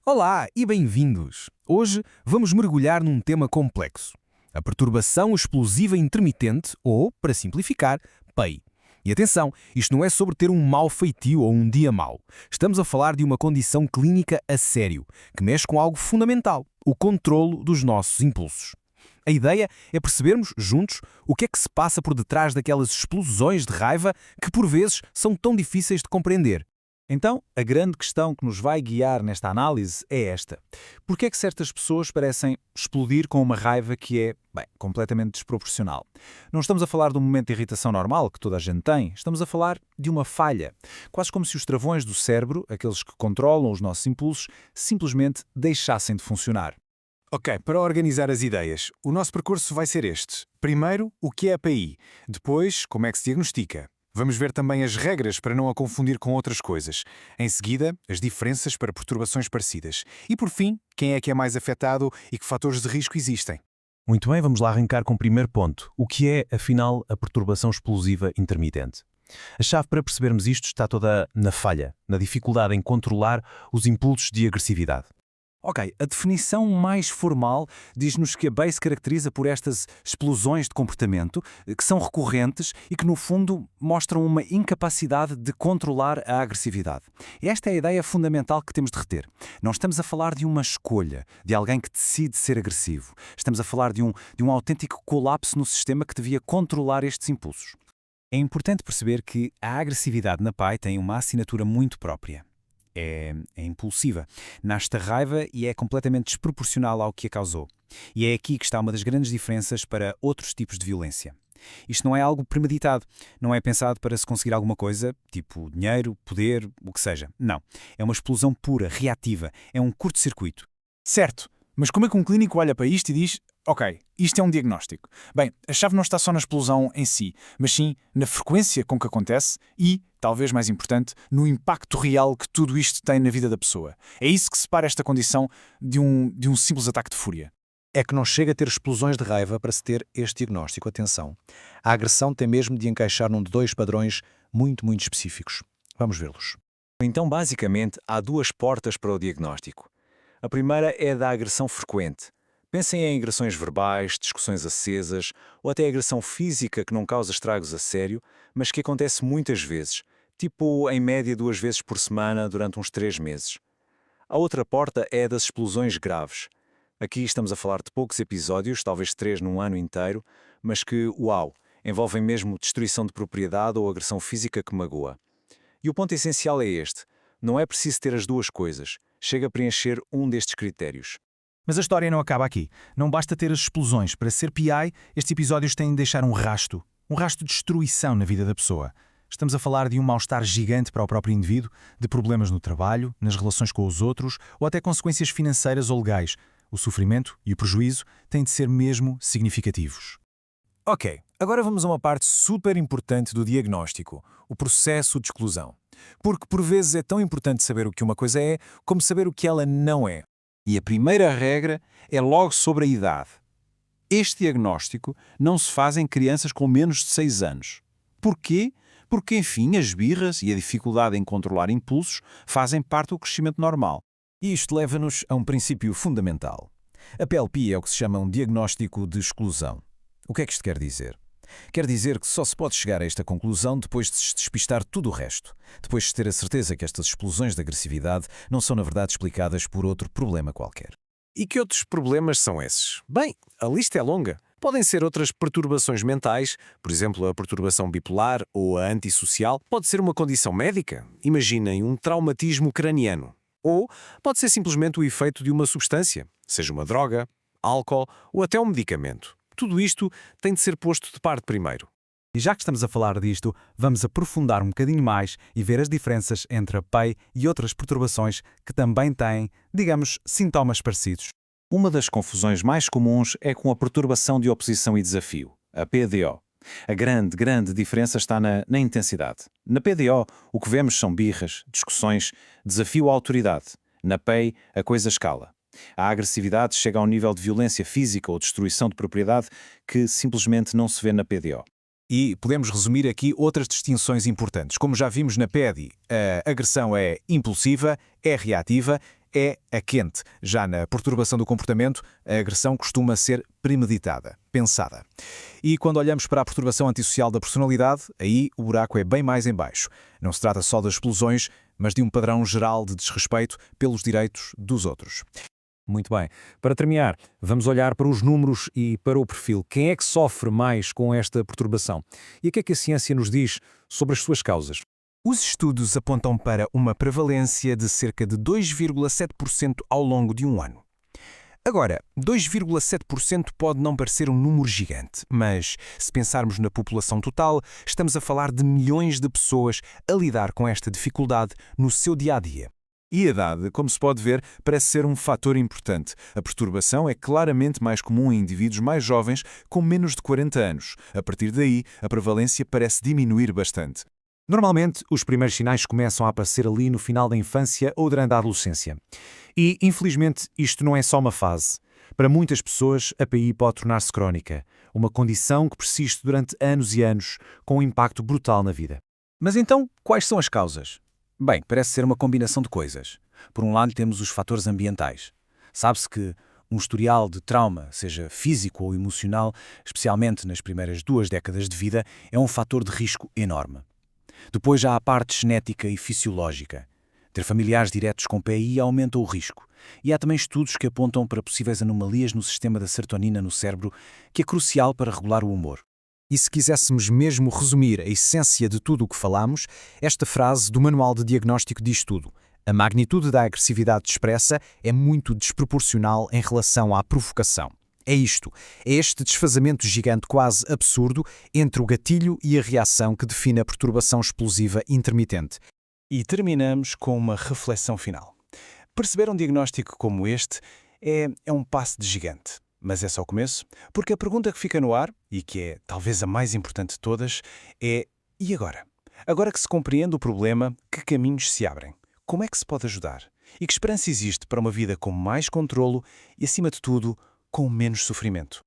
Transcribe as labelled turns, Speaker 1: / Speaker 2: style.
Speaker 1: Olá e bem-vindos! Hoje vamos mergulhar num tema complexo: a perturbação explosiva intermitente ou, para simplificar, PEI. E atenção, isto não é sobre ter um mau feitio ou um dia mau. Estamos a falar de uma condição clínica a sério, que mexe com algo fundamental: o controlo dos nossos impulsos. A ideia é percebermos, juntos, o que é que se passa por detrás daquelas explosões de raiva que, por vezes, são tão difíceis de compreender.
Speaker 2: Então, a grande questão que nos vai guiar nesta análise é esta. Por que é que certas pessoas parecem explodir com uma raiva que é, completamente desproporcional? Não estamos a falar de um momento de irritação normal que toda a gente tem, estamos a falar de uma falha. Quase como se os travões do cérebro, aqueles que controlam os nossos impulsos, simplesmente deixassem de funcionar.
Speaker 3: Ok, para organizar as ideias, o nosso percurso vai ser este. Primeiro, o que é a PI. Depois, como é que se diagnostica. Vamos ver também as regras para não a confundir com outras coisas. Em seguida, as diferenças para perturbações parecidas. E por fim, quem é que é mais afetado e que fatores de risco existem.
Speaker 4: Muito bem, vamos lá arrancar com o primeiro ponto. O que é, afinal, a perturbação explosiva intermitente? A chave para percebermos isto está toda na falha, na dificuldade em controlar os impulsos de agressividade.
Speaker 2: Ok, a definição mais formal diz-nos que a PEI se caracteriza por estas explosões de comportamento que são recorrentes e que, no fundo, mostram uma incapacidade de controlar a agressividade. Esta é a ideia fundamental que temos de reter. Não estamos a falar de uma escolha, de alguém que decide ser agressivo. Estamos a falar de um autêntico colapso no sistema que devia controlar estes impulsos. É importante perceber que a agressividade na PEI tem uma assinatura muito própria. É impulsiva, nasce da raiva e é completamente desproporcional ao que a causou. E é aqui que está uma das grandes diferenças para outros tipos de violência. Isto não é algo premeditado, não é pensado para se conseguir alguma coisa, tipo dinheiro, poder, o que seja. Não, é uma explosão pura, reativa, é um curto-circuito.
Speaker 3: Certo, mas como é que um clínico olha para isto e diz: ok, isto é um diagnóstico? Bem, a chave não está só na explosão em si, mas sim na frequência com que acontece e, talvez mais importante, no impacto real que tudo isto tem na vida da pessoa. É isso que separa esta condição de um simples ataque de fúria.
Speaker 5: É que não chega a ter explosões de raiva para se ter este diagnóstico. Atenção, a agressão tem mesmo de encaixar num de dois padrões muito específicos. Vamos vê-los.
Speaker 6: Então, basicamente, há duas portas para o diagnóstico. A primeira é a da agressão frequente. Pensem em agressões verbais, discussões acesas ou até agressão física que não causa estragos a sério, mas que acontece muitas vezes, tipo em média 2 vezes por semana durante uns 3 meses. A outra porta é a das explosões graves. Aqui estamos a falar de poucos episódios, talvez 3 num ano inteiro, mas que, envolvem mesmo destruição de propriedade ou agressão física que magoa. E o ponto essencial é este: não é preciso ter as duas coisas, chega a preencher um destes critérios.
Speaker 2: Mas a história não acaba aqui. Não basta ter as explosões. Para ser PI, estes episódios têm de deixar um rasto de destruição na vida da pessoa. Estamos a falar de um mal-estar gigante para o próprio indivíduo, de problemas no trabalho, nas relações com os outros ou até consequências financeiras ou legais. O sofrimento e o prejuízo têm de ser mesmo significativos.
Speaker 3: Ok, agora vamos a uma parte super importante do diagnóstico, o processo de exclusão. Porque por vezes é tão importante saber o que uma coisa é, como saber o que ela não é. E a primeira regra é logo sobre a idade. Este diagnóstico não se faz em crianças com menos de 6 anos. Porquê? Porque, enfim, as birras e a dificuldade em controlar impulsos fazem parte do crescimento normal.
Speaker 1: E isto leva-nos a um princípio fundamental. A PLP é o que se chama um diagnóstico de exclusão. O que é que isto quer dizer? Quer dizer que só se pode chegar a esta conclusão depois de se despistar tudo o resto, depois de ter a certeza que estas explosões de agressividade não são na verdade explicadas por outro problema qualquer.
Speaker 7: E que outros problemas são esses? Bem, a lista é longa. Podem ser outras perturbações mentais, por exemplo, a perturbação bipolar ou a antissocial. Pode ser uma condição médica, imaginem um traumatismo craniano. Ou pode ser simplesmente o efeito de uma substância, seja uma droga, álcool ou até um medicamento. Tudo isto tem de ser posto de parte primeiro.
Speaker 2: E já que estamos a falar disto, vamos aprofundar um bocadinho mais e ver as diferenças entre a PEI e outras perturbações que também têm, digamos, sintomas parecidos.
Speaker 6: Uma das confusões mais comuns é com a perturbação de oposição e desafio, a PDO. A grande diferença está na intensidade. Na PDO, o que vemos são birras, discussões, desafio à autoridade. Na PEI, a coisa escala. A agressividade chega a um nível de violência física ou destruição de propriedade que simplesmente não se vê na PDO.
Speaker 1: E podemos resumir aqui outras distinções importantes. Como já vimos na PEDI, a agressão é impulsiva, é reativa,
Speaker 3: é a quente. Já na perturbação do comportamento, a agressão costuma ser premeditada, pensada. E quando olhamos para a perturbação antissocial da personalidade, aí o buraco é bem mais em baixo. Não se trata só das explosões, mas de um padrão geral de desrespeito pelos direitos dos outros.
Speaker 2: Muito bem. Para terminar, vamos olhar para os números e para o perfil. Quem é que sofre mais com esta perturbação? E o que é que a ciência nos diz sobre as suas causas?
Speaker 1: Os estudos apontam para uma prevalência de cerca de 2,7% ao longo de um ano. Agora, 2,7% pode não parecer um número gigante, mas se pensarmos na população total, estamos a falar de milhões de pessoas a lidar com esta dificuldade no seu dia-a-dia.
Speaker 3: E a idade, como se pode ver, parece ser um fator importante. A perturbação é claramente mais comum em indivíduos mais jovens com menos de 40 anos. A partir daí, a prevalência parece diminuir bastante.
Speaker 2: Normalmente, os primeiros sinais começam a aparecer ali no final da infância ou durante a adolescência. E, infelizmente, isto não é só uma fase. Para muitas pessoas, a PI pode tornar-se crónica, uma condição que persiste durante anos e anos, com um impacto brutal na vida.
Speaker 5: Mas então, quais são as causas? Bem, parece ser uma combinação de coisas. Por um lado, temos os fatores ambientais. Sabe-se que um historial de trauma, seja físico ou emocional, especialmente nas primeiras 2 décadas de vida, é um fator de risco enorme. Depois já há a parte genética e fisiológica. Ter familiares diretos com PI aumenta o risco. E há também estudos que apontam para possíveis anomalias no sistema da serotonina no cérebro, que é crucial para regular o humor. E se quiséssemos mesmo resumir a essência de tudo o que falamos, esta frase do Manual de Diagnóstico diz tudo. A magnitude da agressividade expressa é muito desproporcional em relação à provocação. É isto, é este desfazamento gigante quase absurdo entre o gatilho e a reação que define a perturbação explosiva intermitente. E terminamos com uma reflexão final. Perceber um diagnóstico como este é um passo de gigante. Mas é só o começo, porque a pergunta que fica no ar, e que é talvez a mais importante de todas, é: e agora? Agora que se compreende o problema, que caminhos se abrem? Como é que se pode ajudar? E que esperança existe para uma vida com mais controlo e, acima de tudo, com menos sofrimento?